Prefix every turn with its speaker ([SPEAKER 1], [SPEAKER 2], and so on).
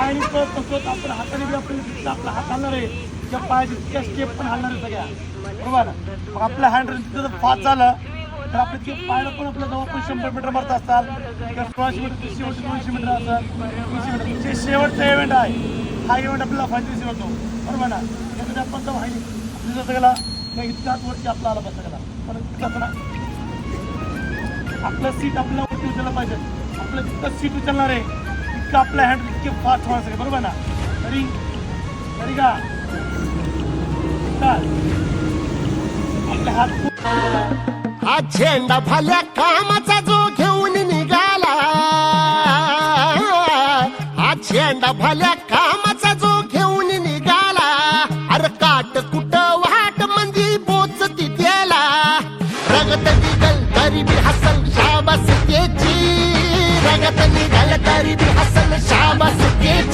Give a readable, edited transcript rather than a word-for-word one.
[SPEAKER 1] पायाने पळत नसतो आपण हाताने बी आपल्याला आपला हात हलणार आहे त्या पायाची त्या स्टेप पण हलणार आहे सगळ्या बरोबर. मग आपल्या हँड तिथं जर फास्ट झालं तर आपल्या ते पायला पण आपल्या जवळ पण 100 मीटर मारत असतात किंवा 1600 मीटर शेवटचे 200 मीटर असतात 300 मीटर जे शेवटचा इव्हेंट आहे हा इव्हेंट आपल्याला फायदेशीर होतो बरोबर ना. त्यामध्ये आपण जर आहे आपल्याला सगळ्याला काही इतक्याच वरती आपला आला पाहिजे सगळ्याला पण कसं ना आपलं सीट आपल्याला वरती उचललं पाहिजे. आपलं जितकं सीट उचलणार आहे तितकं आपल्या हँड तितके फास्ट होणार सगळं बरोबर ना. तरी तरी का आपले हात
[SPEAKER 2] हा झेंडा भल्या कामाचा जो घेऊन निघाला, हा झेंडा भल्या कामाचा जो